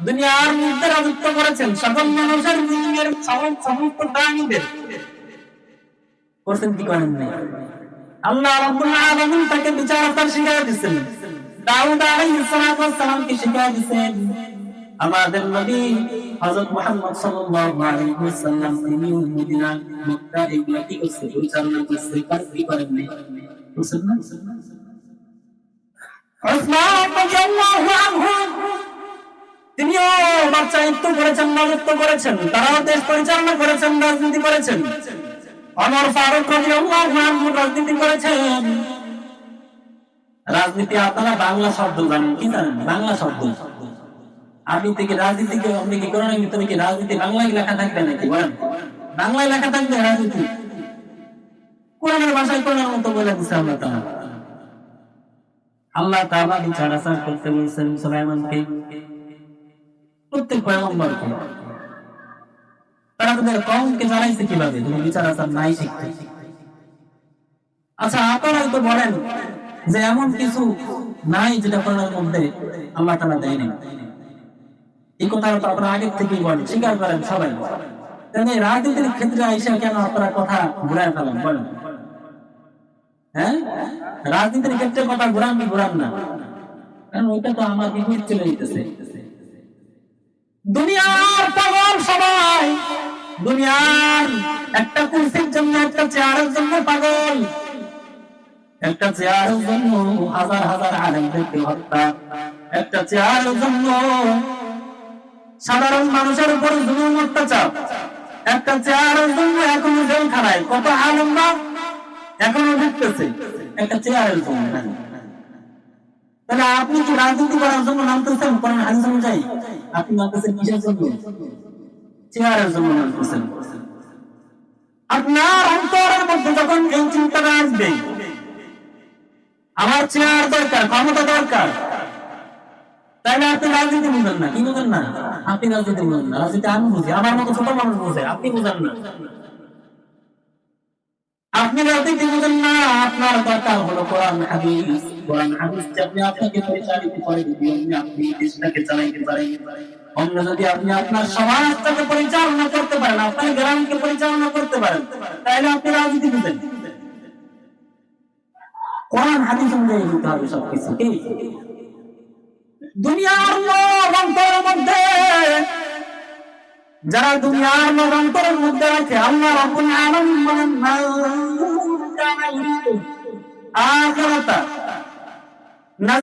দুনিয়ার মধ্যে রাজত্ব করেছেন, সকল মানুষের জিনের সমস্ত প্রাণীদের করছেন কি করেন নাই? আল্লাহ রাব্বুল আলামিন তাকে বিচারকতা শিখিয়ে দিয়েছেন। দাউদ আলাইহিস সালামকে শিখিয়ে দিয়েছেন। আমাদের নবী হযরত মুহাম্মদ সাল্লাল্লাহু আলাইহি ওয়াসাল্লাম তিনি মদিনা মক্কা এগুলা কি করছে? পরিচালনা করছে, কি করেন নাই? বুঝছেন না? উসমান রাদিয়াল্লাহু আনহু তিনিও বাদশাহিত্ব করেছেন, রাজত্ব করেছেন, তারাও দেশ পরিচালনা করেছেন, রাজনীতি করেছেন। ওমর ফারুক রাদিয়াল্লাহু আনহু রাজনীতি করেছেন। রাজনীতি আপনারা বাংলা শব্দ জানেন কি? জানেন বাংলা শব্দ? আপনি থেকে রাজনীতিকে আপনি কি করেন? ভিতরে কি রাজনীতি বাংলায় লেখা থাকবে নাকি? বলেন, বাংলায় লেখা থাকবে রাজনীতি? কোরআনের ভাষায় কোরআনের মতো বলে দিচ্ছে আল্লাহ তাআলা। আল্লাহ তাআলা বিচার আচার করতে বলছেন সুলাইমানকে, প্রত্যেক পয়গম্বরকে। তারা তাদের কওমকে জানাইছে কিভাবে? তুমি বিচার আচার নাই শিখতে। আচ্ছা, আপনারাই তো বলেন যে এমন কিছু নাই যেটা কোরআনের মধ্যে আল্লাহ তাআলা দেয়নি। এই কথা তো আপনারা আগে থেকেই বলেন, স্বীকার করেন সবাই। তাহলে রাজনীতির ক্ষেত্রে এসে কেন আপনারা কথা ঘুরায় ফেলেন? বলেন, হ্যাঁ, রাজনীতির ক্ষেত্রে কথা ঘুরান কি ঘুরান না? কারণ ওইটা তো আমার বিপরীত চলে যেতেছে। দুনিয়ার পাগল সবাই, দুনিয়ার একটা কুরসির জন্য, একটা চেয়ারের জন্য পাগল, একটা চেয়ারের জন্য হাজার হাজার আলেমদেরকে হত্যা, একটা চেয়ারের জন্য সাধারণ মানুষের উপর জুলুম অত্যাচার, একটা চেয়ারের জন্য এখনো জেলখানায় কত আলেমরা এখনো ঢুকতেছে একটা চেয়ারের জন্য। তাহলে আপনি কি রাজনীতি করার জন্য নামতেছেন? কোরআন হাদিস অনুযায়ী আপনি নামতেছেন কিসের জন্য? চেয়ারের জন্য নামতেছেন। আপনার অন্তরের মধ্যে যখন এই চিন্তাটা আসবে, আমার চেয়ার দরকার, ক্ষমতা দরকার, তাহলে আপনি রাজনীতি বুঝেন না। কি বুঝেন না? আপনি রাজনীতি বুঝেন না। রাজনীতি আমি বুঝি, আমার মতো ছোট মানুষ বুঝে, আপনি বুঝেন না। আপনি রাজনীতি বুঝেন না। আপনার দরকার হলো কোরআন হাদিস। কোরআন হাদিস আপনি আপনাকে পরিচালিত করে দিবেন, আপনি দেশটাকে চালাইতে পারেন। অন্য যদি আপনি আপনার সমাজটাকে পরিচালনা করতে পারেন, আপনার গ্রামকে পরিচালনা করতে পারেন, তাহলে আপনি রাজনীতি বুঝেন। কোরআন হাদিস অনুযায়ী বুঝতে হবে সবকিছু। দুনিয়ার লোক অন্তরের মধ্যে, যারা দুনিয়ার লোক অন্তরের মধ্যে রাখে, আল্লাহ রাব্বুল আলামিন বলেন আখিরাতা